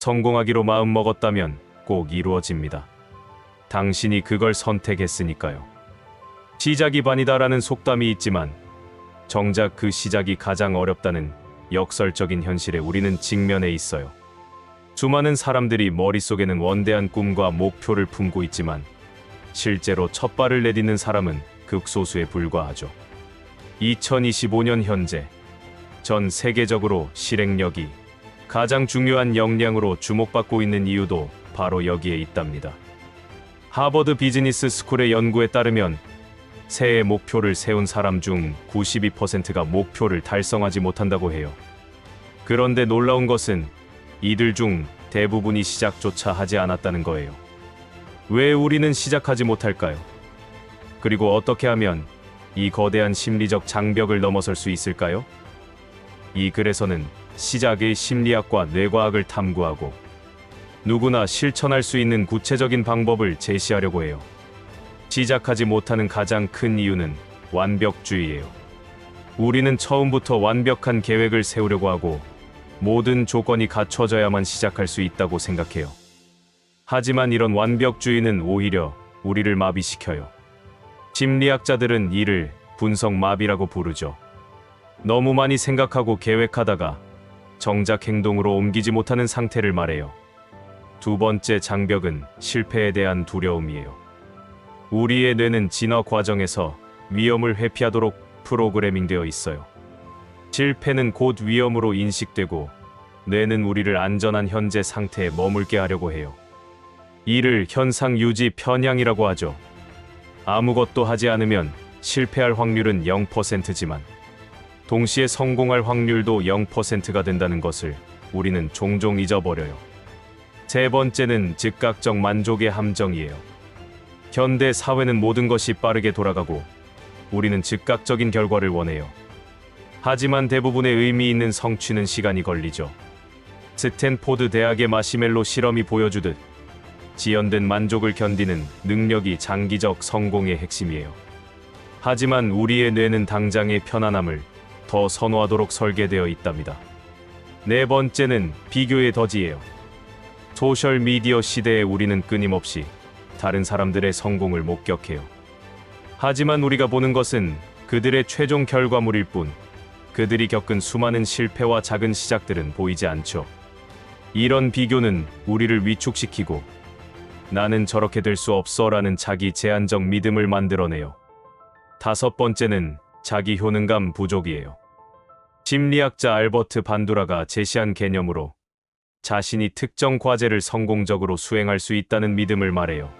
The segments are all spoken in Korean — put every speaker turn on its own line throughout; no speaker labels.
성공하기로 마음먹었다면 꼭 이루어집니다. 당신이 그걸 선택했으니까요. 시작이 반이다라는 속담이 있지만 정작 그 시작이 가장 어렵다는 역설적인 현실에 우리는 직면해 있어요. 수많은 사람들이 머릿속에는 원대한 꿈과 목표를 품고 있지만 실제로 첫 발을 내딛는 사람은 극소수에 불과하죠. 2025년 현재 전 세계적으로 실행력이 가장 중요한 역량으로 주목받고 있는 이유도 바로 여기에 있답니다. 하버드 비즈니스 스쿨의 연구에 따르면 새해 목표를 세운 사람 중 92%가 목표를 달성하지 못한다고 해요. 그런데 놀라운 것은 이들 중 대부분이 시작조차 하지 않았다는 거예요. 왜 우리는 시작하지 못할까요? 그리고 어떻게 하면 이 거대한 심리적 장벽을 넘어설 수 있을까요? 이 글에서는 시작의 심리학과 뇌과학을 탐구하고 누구나 실천할 수 있는 구체적인 방법을 제시하려고 해요. 시작하지 못하는 가장 큰 이유는 완벽주의예요. 우리는 처음부터 완벽한 계획을 세우려고 하고 모든 조건이 갖춰져야만 시작할 수 있다고 생각해요. 하지만 이런 완벽주의는 오히려 우리를 마비시켜요. 심리학자들은 이를 분석마비라고 부르죠. 너무 많이 생각하고 계획하다가 정작 행동으로 옮기지 못하는 상태를 말해요. 두 번째 장벽은 실패에 대한 두려움이에요. 우리의 뇌는 진화 과정에서 위험을 회피하도록 프로그래밍되어 있어요. 실패는 곧 위험으로 인식되고 뇌는 우리를 안전한 현재 상태에 머물게 하려고 해요. 이를 현상 유지 편향이라고 하죠. 아무것도 하지 않으면 실패할 확률은 0%지만 동시에 성공할 확률도 0%가 된다는 것을 우리는 종종 잊어버려요. 세 번째는 즉각적 만족의 함정이에요. 현대 사회는 모든 것이 빠르게 돌아가고 우리는 즉각적인 결과를 원해요. 하지만 대부분의 의미 있는 성취는 시간이 걸리죠. 스탠포드 대학의 마시멜로 실험이 보여주듯 지연된 만족을 견디는 능력이 장기적 성공의 핵심이에요. 하지만 우리의 뇌는 당장의 편안함을 더 선호하도록 설계되어 있답니다. 네 번째는 비교의 덫이에요. 소셜미디어 시대에 우리는 끊임없이 다른 사람들의 성공을 목격해요. 하지만 우리가 보는 것은 그들의 최종 결과물일 뿐, 그들이 겪은 수많은 실패와 작은 시작들은 보이지 않죠. 이런 비교는 우리를 위축시키고 나는 저렇게 될 수 없어라는 자기 제한적 믿음을 만들어내요. 다섯 번째는 자기 효능감 부족이에요. 심리학자 알버트 반두라가 제시한 개념으로 자신이 특정 과제를 성공적으로 수행할 수 있다는 믿음을 말해요.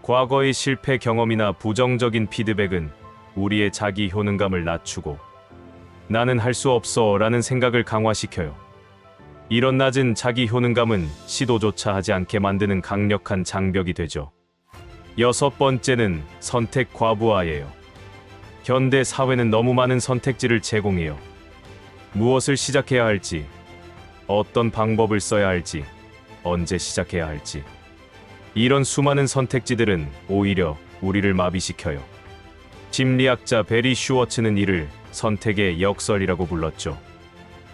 과거의 실패 경험이나 부정적인 피드백은 우리의 자기 효능감을 낮추고 나는 할 수 없어 라는 생각을 강화시켜요. 이런 낮은 자기 효능감은 시도조차 하지 않게 만드는 강력한 장벽이 되죠. 여섯 번째는 선택 과부하예요. 현대 사회는 너무 많은 선택지를 제공해요. 무엇을 시작해야 할지, 어떤 방법을 써야 할지, 언제 시작해야 할지. 이런 수많은 선택지들은 오히려 우리를 마비시켜요. 심리학자 베리 슈워츠는 이를 선택의 역설이라고 불렀죠.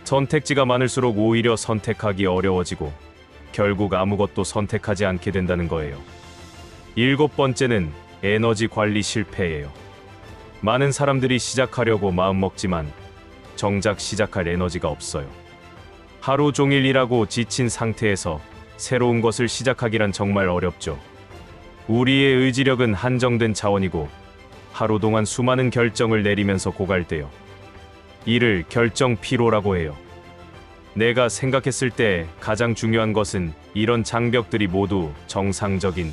선택지가 많을수록 오히려 선택하기 어려워지고 결국 아무것도 선택하지 않게 된다는 거예요. 일곱 번째는 에너지 관리 실패예요. 많은 사람들이 시작하려고 마음먹지만 정작 시작할 에너지가 없어요. 하루 종일 일하고 지친 상태에서 새로운 것을 시작하기란 정말 어렵죠. 우리의 의지력은 한정된 차원이고 하루 동안 수많은 결정을 내리면서 고갈돼요. 이를 결정 피로라고 해요. 내가 생각했을 때 가장 중요한 것은 이런 장벽들이 모두 정상적인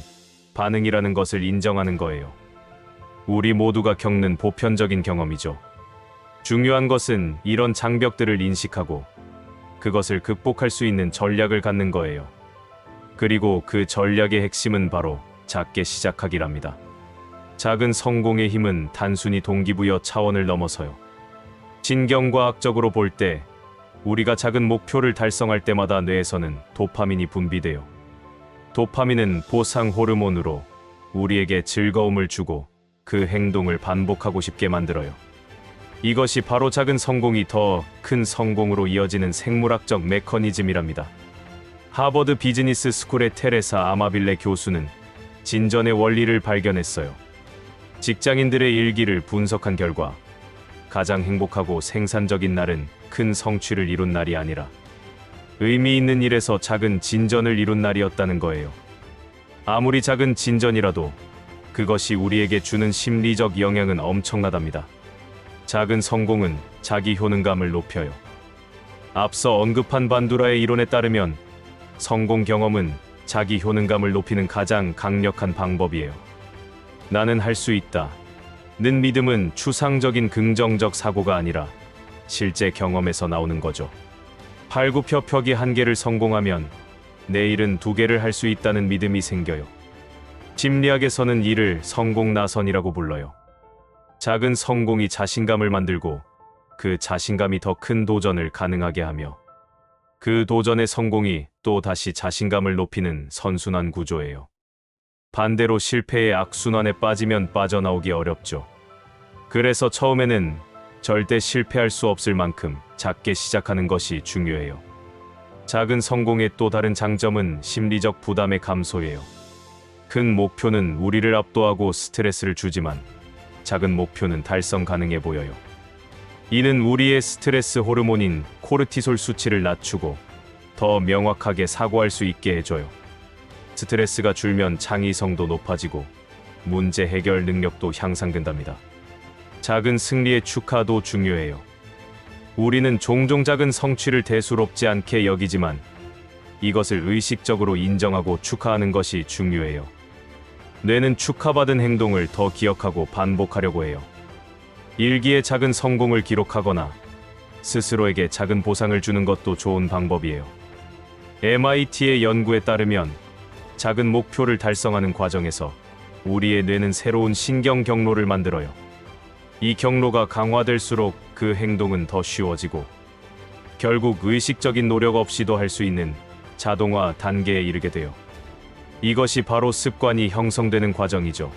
반응이라는 것을 인정하는 거예요. 우리 모두가 겪는 보편적인 경험이죠. 중요한 것은 이런 장벽들을 인식하고 그것을 극복할 수 있는 전략을 갖는 거예요. 그리고 그 전략의 핵심은 바로 작게 시작하기랍니다. 작은 성공의 힘은 단순히 동기부여 차원을 넘어서요. 신경과학적으로 볼 때 우리가 작은 목표를 달성할 때마다 뇌에서는 도파민이 분비돼요. 도파민은 보상 호르몬으로 우리에게 즐거움을 주고 그 행동을 반복하고 싶게 만들어요. 이것이 바로 작은 성공이 더 큰 성공으로 이어지는 생물학적 메커니즘이랍니다. 하버드 비즈니스 스쿨의 테레사 아마빌레 교수는 진전의 원리를 발견했어요. 직장인들의 일기를 분석한 결과 가장 행복하고 생산적인 날은 큰 성취를 이룬 날이 아니라 의미 있는 일에서 작은 진전을 이룬 날이었다는 거예요. 아무리 작은 진전이라도 그것이 우리에게 주는 심리적 영향은 엄청나답니다. 작은 성공은 자기 효능감을 높여요. 앞서 언급한 반두라의 이론에 따르면 성공 경험은 자기 효능감을 높이는 가장 강력한 방법이에요. 나는 할 수 있다. 는 믿음은 추상적인 긍정적 사고가 아니라 실제 경험에서 나오는 거죠. 팔굽혀펴기 1개를 성공하면 내일은 2개를 할 수 있다는 믿음이 생겨요. 심리학에서는 이를 성공 나선이라고 불러요. 작은 성공이 자신감을 만들고 그 자신감이 더 큰 도전을 가능하게 하며 그 도전의 성공이 또 다시 자신감을 높이는 선순환 구조예요. 반대로 실패의 악순환에 빠지면 빠져나오기 어렵죠. 그래서 처음에는 절대 실패할 수 없을 만큼 작게 시작하는 것이 중요해요. 작은 성공의 또 다른 장점은 심리적 부담의 감소예요. 큰 목표는 우리를 압도하고 스트레스를 주지만 작은 목표는 달성 가능해 보여요. 이는 우리의 스트레스 호르몬인 코르티솔 수치를 낮추고 더 명확하게 사고할 수 있게 해줘요. 스트레스가 줄면 창의성도 높아지고 문제 해결 능력도 향상된답니다. 작은 승리의 축하도 중요해요. 우리는 종종 작은 성취를 대수롭지 않게 여기지만 이것을 의식적으로 인정하고 축하하는 것이 중요해요. 뇌는 축하받은 행동을 더 기억하고 반복하려고 해요. 일기에 작은 성공을 기록하거나 스스로에게 작은 보상을 주는 것도 좋은 방법이에요. MIT의 연구에 따르면 작은 목표를 달성하는 과정에서 우리의 뇌는 새로운 신경 경로를 만들어요. 이 경로가 강화될수록 그 행동은 더 쉬워지고 결국 의식적인 노력 없이도 할 수 있는 자동화 단계에 이르게 돼요. 이것이 바로 습관이 형성되는 과정이죠.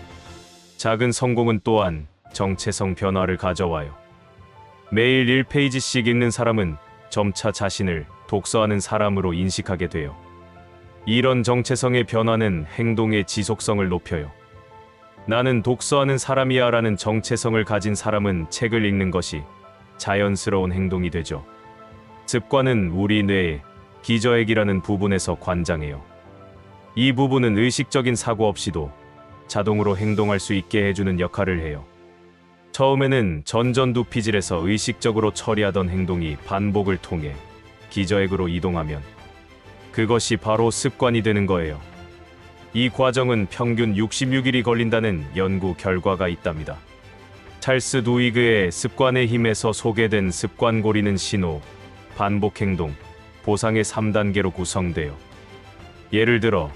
작은 성공은 또한 정체성 변화를 가져와요. 매일 1페이지씩 읽는 사람은 점차 자신을 독서하는 사람으로 인식하게 돼요. 이런 정체성의 변화는 행동의 지속성을 높여요. 나는 독서하는 사람이야 라는 정체성을 가진 사람은 책을 읽는 것이 자연스러운 행동이 되죠. 습관은 우리 뇌의 기저핵이라는 부분에서 관장해요. 이 부분은 의식적인 사고 없이도 자동으로 행동할 수 있게 해주는 역할을 해요. 처음에는 전전두피질에서 의식적으로 처리하던 행동이 반복을 통해 기저핵으로 이동하면 그것이 바로 습관이 되는 거예요. 이 과정은 평균 66일이 걸린다는 연구 결과가 있답니다. 찰스 두이그의 습관의 힘에서 소개된 습관고리는 신호, 반복 행동, 보상의 3단계로 구성돼요. 예를 들어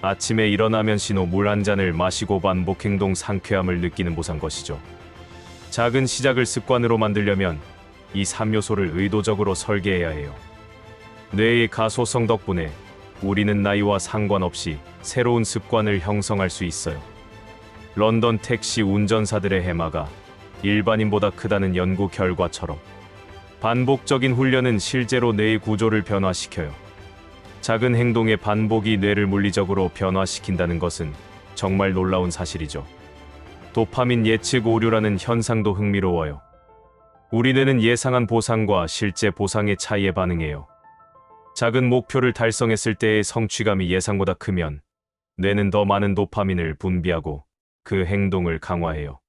아침에 일어나면 신호 물 한 잔을 마시고 반복 행동 상쾌함을 느끼는 보상 것이죠. 작은 시작을 습관으로 만들려면 이 3요소를 의도적으로 설계해야 해요. 뇌의 가소성 덕분에 우리는 나이와 상관없이 새로운 습관을 형성할 수 있어요. 런던 택시 운전사들의 해마가 일반인보다 크다는 연구 결과처럼 반복적인 훈련은 실제로 뇌의 구조를 변화시켜요. 작은 행동의 반복이 뇌를 물리적으로 변화시킨다는 것은 정말 놀라운 사실이죠. 도파민 예측 오류라는 현상도 흥미로워요. 우리 뇌는 예상한 보상과 실제 보상의 차이에 반응해요. 작은 목표를 달성했을 때의 성취감이 예상보다 크면 뇌는 더 많은 도파민을 분비하고 그 행동을 강화해요.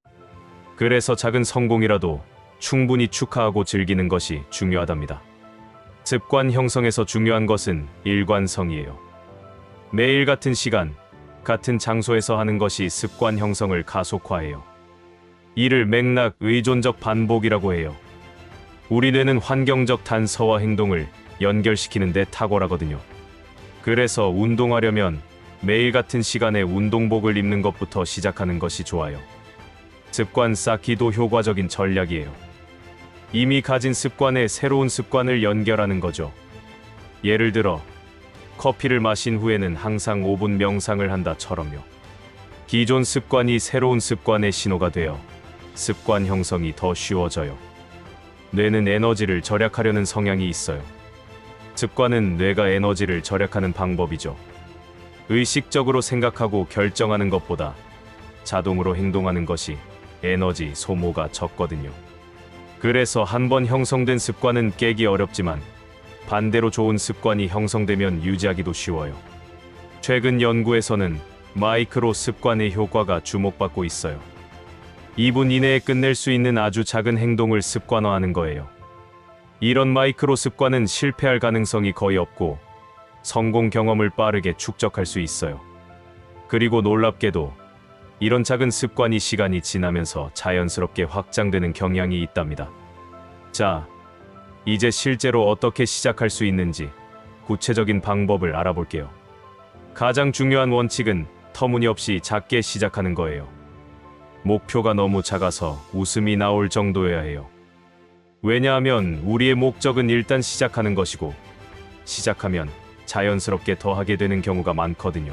그래서 작은 성공이라도 충분히 축하하고 즐기는 것이 중요하답니다. 습관 형성에서 중요한 것은 일관성이에요. 매일 같은 시간, 같은 장소에서 하는 것이 습관 형성을 가속화해요. 이를 맥락 의존적 반복이라고 해요. 우리 뇌는 환경적 단서와 행동을 연결시키는 데 탁월하거든요. 그래서 운동하려면 매일 같은 시간에 운동복을 입는 것부터 시작하는 것이 좋아요. 습관 쌓기도 효과적인 전략이에요. 이미 가진 습관에 새로운 습관을 연결하는 거죠. 예를 들어 커피를 마신 후에는 항상 5분 명상을 한다처럼요. 기존 습관이 새로운 습관의 신호가 되어 습관 형성이 더 쉬워져요. 뇌는 에너지를 절약하려는 성향이 있어요. 습관은 뇌가 에너지를 절약하는 방법이죠. 의식적으로 생각하고 결정하는 것보다 자동으로 행동하는 것이 에너지 소모가 적거든요. 그래서 한번 형성된 습관은 깨기 어렵지만 반대로 좋은 습관이 형성되면 유지하기도 쉬워요. 최근 연구에서는 마이크로 습관의 효과가 주목받고 있어요. 2분 이내에 끝낼 수 있는 아주 작은 행동을 습관화하는 거예요. 이런 마이크로 습관은 실패할 가능성이 거의 없고 성공 경험을 빠르게 축적할 수 있어요. 그리고 놀랍게도 이런 작은 습관이 시간이 지나면서 자연스럽게 확장되는 경향이 있답니다. 자, 이제 실제로 어떻게 시작할 수 있는지 구체적인 방법을 알아볼게요. 가장 중요한 원칙은 터무니없이 작게 시작하는 거예요. 목표가 너무 작아서 웃음이 나올 정도여야 해요. 왜냐하면 우리의 목적은 일단 시작하는 것이고 시작하면 자연스럽게 더 하게 되는 경우가 많거든요.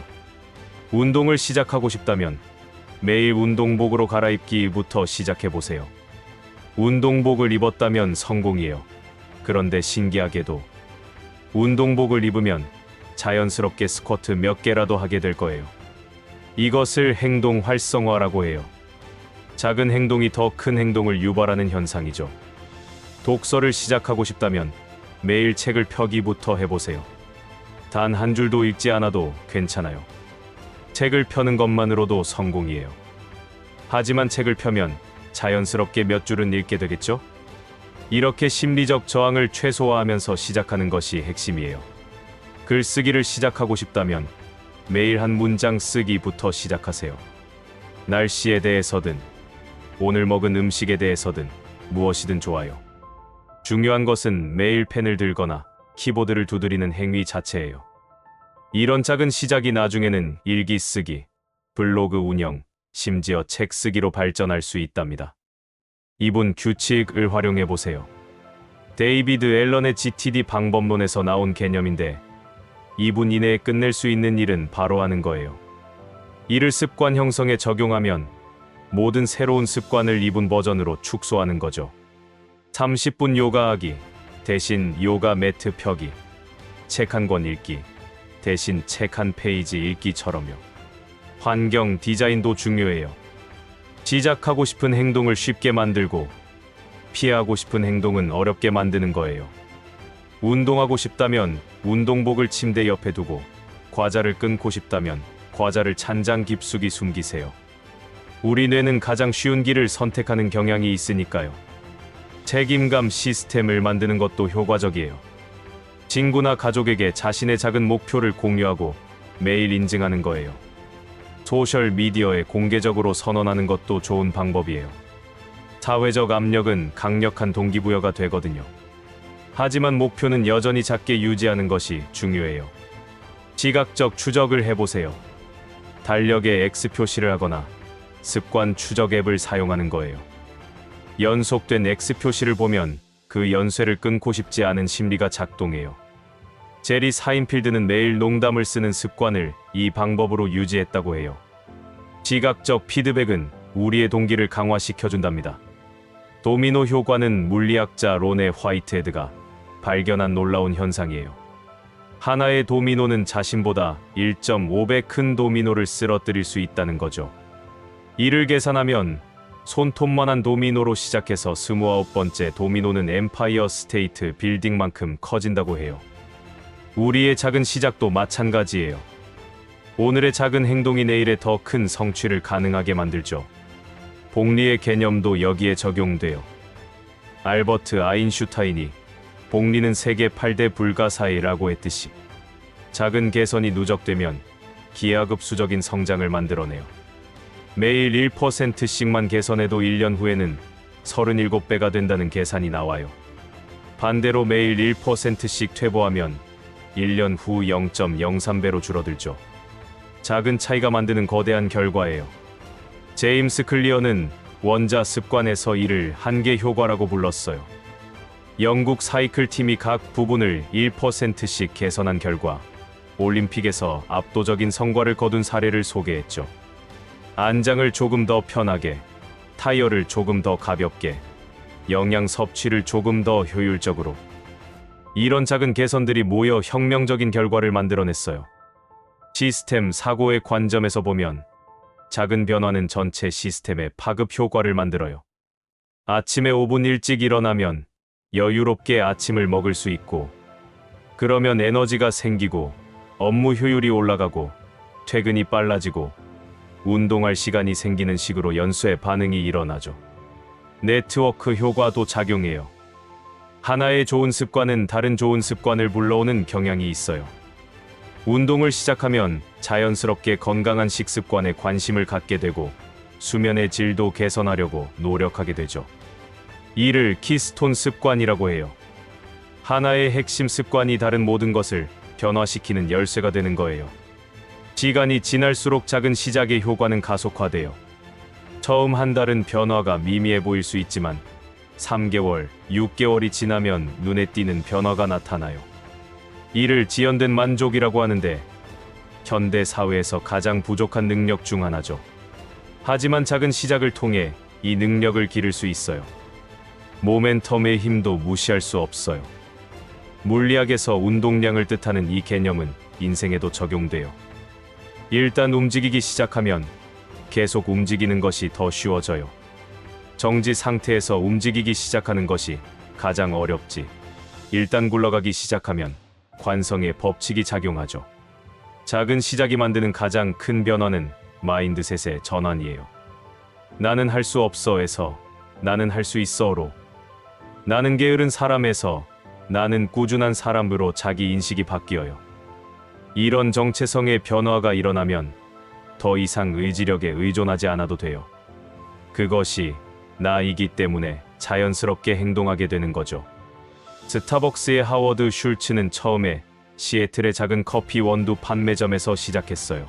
운동을 시작하고 싶다면 매일 운동복으로 갈아입기부터 시작해보세요. 운동복을 입었다면 성공이에요. 그런데 신기하게도 운동복을 입으면 자연스럽게 스쿼트 몇 개라도 하게 될 거예요. 이것을 행동 활성화라고 해요. 작은 행동이 더 큰 행동을 유발하는 현상이죠. 독서를 시작하고 싶다면 매일 책을 펴기부터 해보세요. 단 한 줄도 읽지 않아도 괜찮아요. 책을 펴는 것만으로도 성공이에요. 하지만 책을 펴면 자연스럽게 몇 줄은 읽게 되겠죠? 이렇게 심리적 저항을 최소화하면서 시작하는 것이 핵심이에요. 글쓰기를 시작하고 싶다면 매일 한 문장 쓰기부터 시작하세요. 날씨에 대해서든 오늘 먹은 음식에 대해서든 무엇이든 좋아요. 중요한 것은 매일 펜을 들거나 키보드를 두드리는 행위 자체예요. 이런 작은 시작이 나중에는 일기 쓰기, 블로그 운영, 심지어 책 쓰기로 발전할 수 있답니다. 이분 규칙을 활용해 보세요. 데이비드 앨런의 GTD 방법론에서 나온 개념인데 2분 이내에 끝낼 수 있는 일은 바로 하는 거예요. 이를 습관 형성에 적용하면 모든 새로운 습관을 2분 버전으로 축소하는 거죠. 30분 요가하기 대신 요가 매트 펴기, 책 한 권 읽기 대신 책 한 페이지 읽기처럼요. 환경 디자인도 중요해요. 시작하고 싶은 행동을 쉽게 만들고 피하고 싶은 행동은 어렵게 만드는 거예요. 운동하고 싶다면 운동복을 침대 옆에 두고 과자를 끊고 싶다면 과자를 찬장 깊숙이 숨기세요. 우리 뇌는 가장 쉬운 길을 선택하는 경향이 있으니까요. 책임감 시스템을 만드는 것도 효과적이에요. 친구나 가족에게 자신의 작은 목표를 공유하고 매일 인증하는 거예요. 소셜 미디어에 공개적으로 선언하는 것도 좋은 방법이에요. 사회적 압력은 강력한 동기부여가 되거든요. 하지만 목표는 여전히 작게 유지하는 것이 중요해요. 시각적 추적을 해보세요. 달력에 X표시를 하거나 습관 추적 앱을 사용하는 거예요. 연속된 X표시를 보면 그 연쇄를 끊고 싶지 않은 심리가 작동해요. 제리 사인필드는 매일 농담을 쓰는 습관을 이 방법으로 유지했다고 해요. 시각적 피드백은 우리의 동기를 강화시켜준답니다. 도미노 효과는 물리학자 로네 화이트헤드가 발견한 놀라운 현상이에요. 하나의 도미노는 자신보다 1.5배 큰 도미노를 쓰러뜨릴 수 있다는 거죠. 이를 계산하면 손톱만한 도미노로 시작해서 29번째 도미노는 엠파이어 스테이트 빌딩만큼 커진다고 해요. 우리의 작은 시작도 마찬가지예요. 오늘의 작은 행동이 내일의 더 큰 성취를 가능하게 만들죠. 복리의 개념도 여기에 적용돼요. 알버트 아인슈타인이 복리는 세계 8대 불가사의라고 했듯이 작은 개선이 누적되면 기하급수적인 성장을 만들어내요. 매일 1%씩만 개선해도 1년 후에는 37배가 된다는 계산이 나와요. 반대로 매일 1%씩 퇴보하면 1년 후 0.03배로 줄어들죠. 작은 차이가 만드는 거대한 결과예요. 제임스 클리어는 원자 습관에서 이를 한계 효과라고 불렀어요. 영국 사이클 팀이 각 부분을 1%씩 개선한 결과 올림픽에서 압도적인 성과를 거둔 사례를 소개했죠. 안장을 조금 더 편하게, 타이어를 조금 더 가볍게, 영양 섭취를 조금 더 효율적으로. 이런 작은 개선들이 모여 혁명적인 결과를 만들어냈어요. 시스템 사고의 관점에서 보면 작은 변화는 전체 시스템에 파급 효과를 만들어요. 아침에 5분 일찍 일어나면 여유롭게 아침을 먹을 수 있고, 그러면 에너지가 생기고 업무 효율이 올라가고 퇴근이 빨라지고 운동할 시간이 생기는 식으로 연쇄 반응이 일어나죠. 네트워크 효과도 작용해요. 하나의 좋은 습관은 다른 좋은 습관을 불러오는 경향이 있어요. 운동을 시작하면 자연스럽게 건강한 식습관에 관심을 갖게 되고 수면의 질도 개선하려고 노력하게 되죠. 이를 키스톤 습관이라고 해요. 하나의 핵심 습관이 다른 모든 것을 변화시키는 열쇠가 되는 거예요. 시간이 지날수록 작은 시작의 효과는 가속화돼요. 처음 한 달은 변화가 미미해 보일 수 있지만 3개월, 6개월이 지나면 눈에 띄는 변화가 나타나요. 이를 지연된 만족이라고 하는데 현대 사회에서 가장 부족한 능력 중 하나죠. 하지만 작은 시작을 통해 이 능력을 기를 수 있어요. 모멘텀의 힘도 무시할 수 없어요. 물리학에서 운동량을 뜻하는 이 개념은 인생에도 적용돼요. 일단 움직이기 시작하면 계속 움직이는 것이 더 쉬워져요. 정지 상태에서 움직이기 시작하는 것이 가장 어렵지. 일단 굴러가기 시작하면 관성의 법칙이 작용하죠. 작은 시작이 만드는 가장 큰 변화는 마인드셋의 전환이에요. 나는 할 수 없어에서 나는 할 수 있어로, 나는 게으른 사람에서 나는 꾸준한 사람으로 자기 인식이 바뀌어요. 이런 정체성의 변화가 일어나면 더 이상 의지력에 의존하지 않아도 돼요. 그것이 나이기 때문에 자연스럽게 행동하게 되는 거죠. 스타벅스의 하워드 슐츠는 처음에 시애틀의 작은 커피 원두 판매점에서 시작했어요.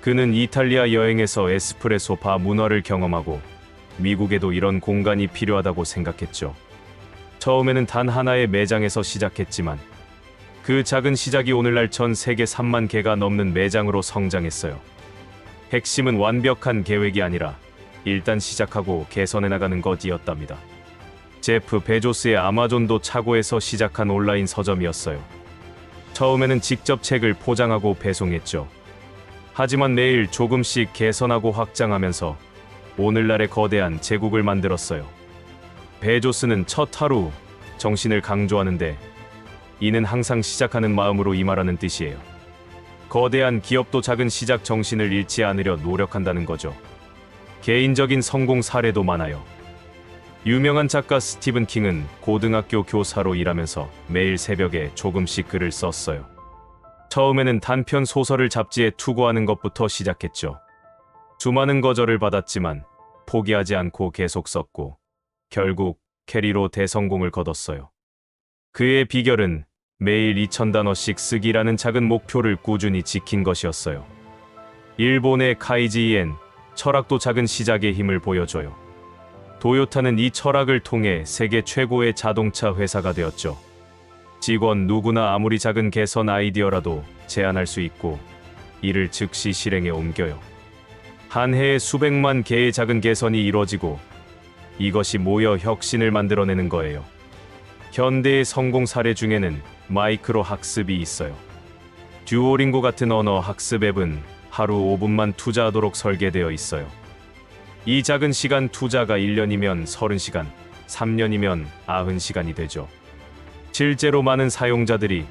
그는 이탈리아 여행에서 에스프레소 바 문화를 경험하고 미국에도 이런 공간이 필요하다고 생각했죠. 처음에는 단 하나의 매장에서 시작했지만 그 작은 시작이 오늘날 전 세계 3만 개가 넘는 매장으로 성장했어요. 핵심은 완벽한 계획이 아니라 일단 시작하고 개선해 나가는 것이었답니다. 제프 베조스의 아마존도 차고에서 시작한 온라인 서점이었어요. 처음에는 직접 책을 포장하고 배송했죠. 하지만 매일 조금씩 개선하고 확장하면서 오늘날의 거대한 제국을 만들었어요. 베조스는 첫 하루 정신을 강조하는데 이는 항상 시작하는 마음으로 임하라는 뜻이에요. 거대한 기업도 작은 시작 정신을 잃지 않으려 노력한다는 거죠. 개인적인 성공 사례도 많아요. 유명한 작가 스티븐 킹은 고등학교 교사로 일하면서 매일 새벽에 조금씩 글을 썼어요. 처음에는 단편 소설을 잡지에 투고하는 것부터 시작했죠. 수많은 거절을 받았지만 포기하지 않고 계속 썼고 결국 캐리로 대성공을 거뒀어요. 그의 비결은 매일 2,000단어씩 쓰기라는 작은 목표를 꾸준히 지킨 것이었어요. 일본의 카이지엔 철학도 작은 시작의 힘을 보여줘요. 도요타는 이 철학을 통해 세계 최고의 자동차 회사가 되었죠. 직원 누구나 아무리 작은 개선 아이디어라도 제안할 수 있고 이를 즉시 실행에 옮겨요. 한 해에 수백만 개의 작은 개선이 이루어지고 이것이 모여 혁신을 만들어내는 거예요. 현대의 성공 사례 중에는 마이크로 학습이 있어요. 듀오링고 같은 언어 학습 앱은 하루 5분만 투자하도록 설계되어 있어요. 이 작은 시간 투자가 1년이면 30시간, 3년이면 90시간이 되죠. 실제로 많은 사용자들이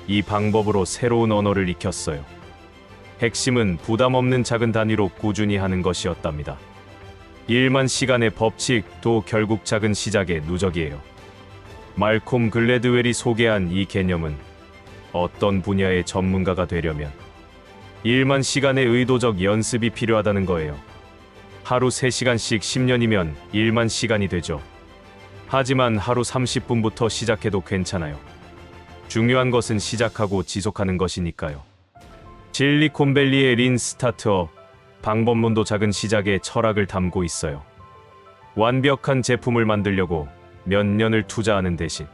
이 방법으로 새로운 언어를 익혔어요. 핵심은 부담 없는 작은 단위로 꾸준히 하는 것이었답니다. 1만 시간의 법칙도 결국 작은 시작의 누적이에요. 말콤 글래드웰이 소개한 이 개념은 어떤 분야의 전문가가 되려면 1만 시간의 의도적 연습이 필요하다는 거예요. 하루 3시간씩 10년이면 1만 시간이 되죠. 하지만 하루 30분부터 시작해도 괜찮아요. 중요한 것은 시작하고 지속하는 것이니까요. 실리콘밸리의 린 스타트업 방법론도 작은 시작의 철학을 담고 있어요. 완벽한 제품을 만들려고 몇 년을 투자하는 대신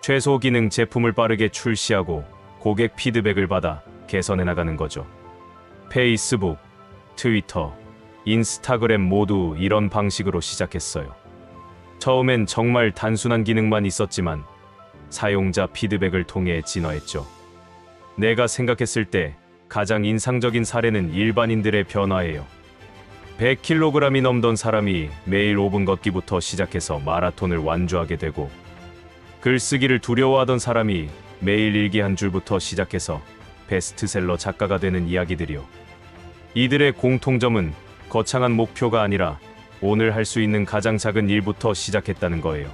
최소 기능 제품을 빠르게 출시하고 고객 피드백을 받아 개선해 나가는 거죠. 페이스북, 트위터, 인스타그램 모두 이런 방식으로 시작했어요. 처음엔 정말 단순한 기능만 있었지만 사용자 피드백을 통해 진화했죠. 내가 생각했을 때 가장 인상적인 사례는 일반인들의 변화예요. 100kg이 넘던 사람이 매일 5분 걷기부터 시작해서 마라톤을 완주하게 되고, 글쓰기를 두려워하던 사람이 매일 일기 한 줄부터 시작해서 베스트셀러 작가가 되는 이야기들이요. 이들의 공통점은 거창한 목표가 아니라 오늘 할 수 있는 가장 작은 일부터 시작했다는 거예요.